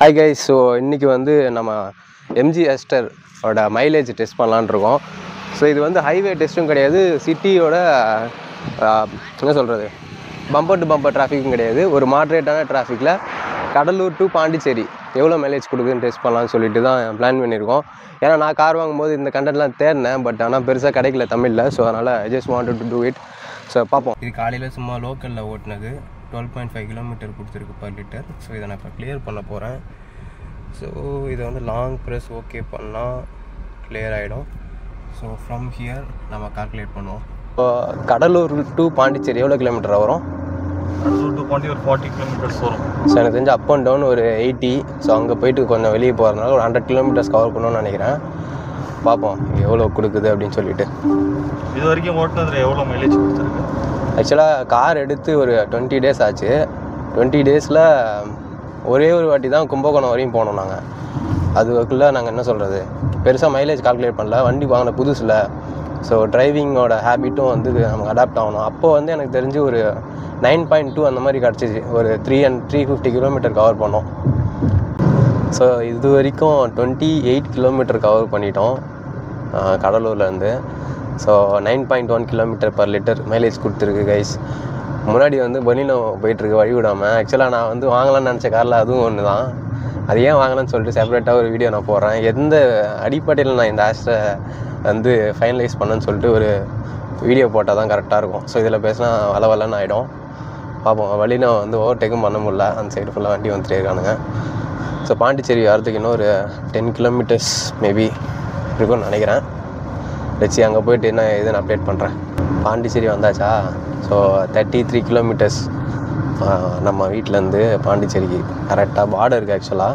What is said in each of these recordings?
Hi guys, so இன்னைக்கு வந்து நம்ம MG Aster ஓட மைலேஜ் டெஸ்ட் பண்ணலான்னு இருக்கோம். ஸோ இது வந்து ஹைவே டெஸ்ட்டும் கிடையாது, சிட்டியோட என்ன சொல்கிறது பம்பர் டு பம்பர் டிராஃபிக்கும் கிடையாது. ஒரு மாட்ரேட்டான டிராஃபிக்கில் கடலூர் டு பாண்டிச்சேரி எவ்வளோ மைலேஜ் கொடுக்குதுன்னு டெஸ்ட் பண்ணலான்னு சொல்லிட்டு தான் பிளான் பண்ணியிருக்கோம். ஏன்னா நான் கார் வாங்கும்போது இந்த கண்டென்ட்லாம் தேடினேன், பட் ஆனால் பெருசாக கிடைக்கல தமிழில். ஸோ அதனால் I just wanted to do it. So பார்ப்போம். இது காலையில் சும்மா லோக்கலில் ஓட்டினது 12.5 கிலோமீட்டர் கொடுத்துருக்கு பர் லிட்டர். ஸோ இதை நான் இப்போ கிளியர் பண்ண போகிறேன். ஸோ இதை வந்து லாங் ப்ரெஸ் ஓகே பண்ணால் கிளியர் ஆகிடும். ஸோ ஃப்ரம் ஹியர் நம்ம கால்குலேட் பண்ணுவோம். இப்போ கடலூர் டு பாண்டிச்சேரி எவ்வளோ கிலோமீட்டர் வரும்? கடலூர் டு பாண்டி ஒரு 40 கிலோமீட்டர்ஸ் வரும். ஸோ எனக்கு தெரிஞ்சு அப் அண்ட் டவுன் ஒரு 80. ஸோ அங்கே போயிட்டு கொஞ்சம் வெளியே போகிறதுனால ஒரு 100 கிலோமீட்டர்ஸ் கவர் பண்ணணும்னு நினைக்கிறேன். பார்ப்போம் எவ்வளோ கொடுக்குது அப்படின்னு சொல்லிட்டு. இது வரைக்கும் ஓட்டுனதில் எவ்வளோ மைலேஜ் கொடுத்துருக்கு? ஆக்சுவலாக கார் எடுத்து ஒரு 20 டேஸ் ஆச்சு. 20 டேஸில் ஒரே ஒரு வாட்டி தான் கும்பகோணம் வரையும் போனோம் நாங்கள். அதுக்குள்ளே நாங்கள் என்ன சொல்கிறது பெருசாக மைலேஜ் கால்குலேட் பண்ணல. வண்டி வாங்கின புதுசில். ஸோ டிரைவிங்கோட ஹேபிட்டும் வந்து நமக்கு அடாப்ட் ஆகணும். அப்போது வந்து எனக்கு தெரிஞ்சு ஒரு 9.2 அந்த மாதிரி கிடச்சிச்சு. ஒரு 350 கிலோமீட்டர் கவர் பண்ணோம். ஸோ இது வரைக்கும் 28 கிலோமீட்டர் கவர் பண்ணிட்டோம் கடலூர்லேருந்து. So 9.1 kilometre per litre mileage கொடுத்துருக்கு கைஸ். முன்னாடி வந்து பலினோ போயிட்டுருக்கு வழி விடாமல். ஆக்சுவலாக நான் வந்து வாங்கலாம்னு நினச்ச காரில் அதுவும் ஒன்று தான். அது ஏன் வாங்கலாம்னு சொல்லிட்டு செப்பரேட்டாக ஒரு வீடியோ நான் போடுறேன். எந்த அடிப்படையில் நான் இந்த ஆஸ்டரை வந்து ஃபைனலைஸ் பண்ணேன்னு சொல்லிட்டு ஒரு வீடியோ போட்டால் தான் கரெக்டாக இருக்கும். ஸோ இதில் பேசினா வளவலன்னு ஆகிடும். பார்ப்போம். வழினோ வந்து ஓவர்டேக்கும் பண்ண முடியல. அந்த சைடு ஃபுல்லாக வண்டி வந்துட்டே இருக்கானுங்க. ஸோ பாண்டிச்சேரி வரதுக்கு இன்னும் ஒரு 10 கிலோமீட்டர்ஸ் மேபி இருக்கும்னு நினைக்கிறேன். வச்சு அங்கே போய்ட்டு என்ன இதுன்னு அப்டேட் பண்ணுறேன். பாண்டிச்சேரி வந்தாச்சா? ஸோ 33 கிலோமீட்டர்ஸ் நம்ம வீட்டிலேருந்து பாண்டிச்சேரிக்கு கரெக்டாக பார்டருக்கு. ஆக்சுவலாக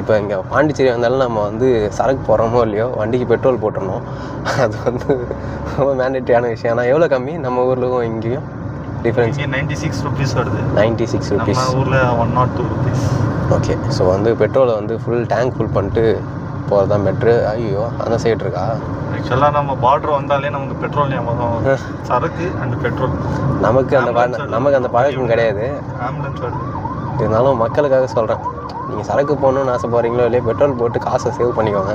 இப்போ இங்கே பாண்டிச்சேரி வந்தாலும் நம்ம வந்து சரக்கு போடுறோமோ இல்லையோ வண்டிக்கு பெட்ரோல் போட்டுடணும். அது வந்து ரொம்ப மேண்டேட்டரியான விஷயம். ஆனால் எவ்வளோ கம்மி நம்ம ஊர்லேயும் இங்கேயும் டிஃப்ரென்ஸ்? 96 ருபீஸ் வருது. 96 ருபீஸ். நம்ம ஊரில் 102 ருபீஸ். ஓகே. ஸோ வந்து பெட்ரோலை வந்து ஃபுல் டேங்க் ஃபுல் பண்ணிட்டு போகிறது தான் பெட்ரு. ஐயோ அந்த சைடு இருக்கா? ஆக்சுவலாக நம்ம பார்டர் வந்தாலே நமக்கு பெட்ரோல் ஞாபகம். சரக்கு அண்ட் பெட்ரோல். நமக்கு அந்த பழக்கம் கிடையாது. ஆம்புலன்ஸ் வருது. இருந்தாலும் மக்களுக்காக சொல்கிறேன், நீங்கள் சரக்கு போகணுன்னு ஆசைப்படுறீங்களோ இல்லையே பெட்ரோல் போட்டு காசை சேவ் பண்ணிக்கோங்க.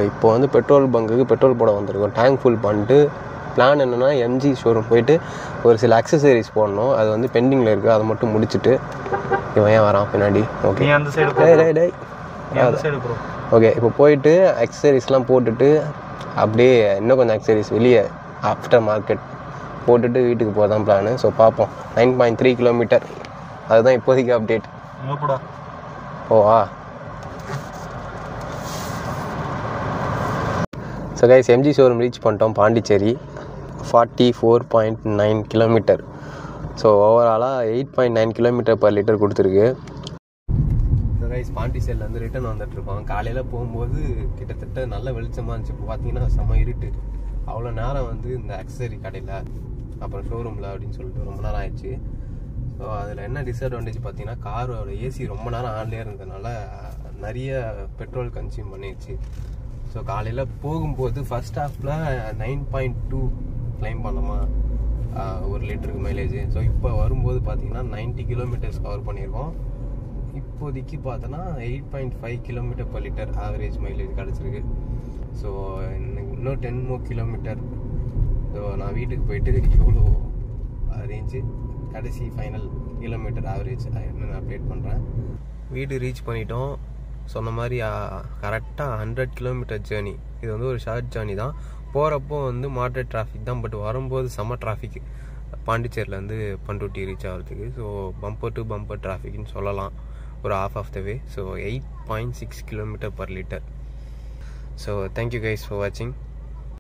இப்போ வந்து பெட்ரோல் பங்குக்கு பெட்ரோல் போட வந்திருக்கோம். டேங்க் ஃபுல் பண்ணிட்டு பிளான் என்னென்னா MG ஷோரூம் போயிட்டு ஒரு சில அக்சசரிஸ் போடணும். அது வந்து பெண்டிங்கில் இருக்குது. அதை மட்டும் முடிச்சுட்டு இவன் ஏன் வரான் பின்னாடி? ஓகே அந்த சைடு ஓகே. இப்போ போயிட்டு அக்சசரிஸ்லாம் போட்டுட்டு அப்படியே இன்னும் கொஞ்சம் அக்சசரிஸ் வெளியே ஆஃப்டர் மார்க்கெட் போட்டுட்டு வீட்டுக்கு போதான் பிளானு. ஸோ பார்ப்போம். 9.3 கிலோமீட்டர் அதுதான் இப்போதைக்கு அப்டேட். ஓவா. So guys MG showroom reach பண்ணிட்டோம் பாண்டிச்சேரி. 44.9 கிலோமீட்டர். ஸோ ஓவராலாக 8.9 கிலோமீட்டர் பர் லிட்டர் கொடுத்துருக்கு. கைஸ் பாண்டிச்சேரியிலேருந்து ரிட்டர்ன் வந்துட்டுருக்கோம். காலையில் போகும்போது கிட்டத்தட்ட நல்ல வெளிச்சமாக இருந்துச்சு. இப்போ பார்த்தீங்கன்னா செம்ம இருட்டு. அவ்வளோ நேரம் வந்து இந்த அக்சசரி கடையில் அப்புறம் ஷோரூமில் அப்படின்னு சொல்லிட்டு ரொம்ப நேரம் ஆயிடுச்சு. ஸோ அதில் என்ன டிஸ்அட்வான்டேஜ் பார்த்தீங்கன்னா காரோட ஏசி ரொம்ப நேரம் ஆன்லேயே இருந்ததுனால நிறைய பெட்ரோல் கன்சியூம் பண்ணிடுச்சு. ஸோ காலையில் போகும்போது ஃபர்ஸ்ட் ஹாஃபில் 9.2 கிளைம் பண்ணோமா ஒரு லிட்டருக்கு மைலேஜ். ஸோ இப்போ வரும்போது பார்த்தீங்கன்னா 90 கிலோமீட்டர்ஸ் கவர் பண்ணியிருக்கோம். இப்போதைக்கு பார்த்தோன்னா 8.5 kilometre per litre average mileage கிடச்சிருக்கு. ஸோ இன்னும் 10 more கிலோமீட்டர். ஸோ நான் வீட்டுக்கு போயிட்டு எவ்வளோ ரேஞ்சு கடைசி ஃபைனல் கிலோமீட்டர் ஆவரேஜ் என்னென்னு அப்டேட் பண்ணுறேன். வீடு ரீச் பண்ணிட்டோம். சொன்ன மாதிரி கரெக்டாக 100 கிலோமீட்டர் ஜேர்னி. இது வந்து ஒரு ஷார்ட் ஜேர்னி தான். போகிறப்போ வந்து மாட்ரேட் டிராஃபிக் தான், பட் வரும்போது செம்ம டிராஃபிக் பாண்டிச்சேரியிலேருந்து பண்ருட்டி ரீச் ஆகிறதுக்கு. ஸோ பம்பர் டு பம்பர் டிராஃபிக்னு சொல்லலாம் ஒரு half of the way. So 8.6 kilometer per liter. So thank you guys for watching.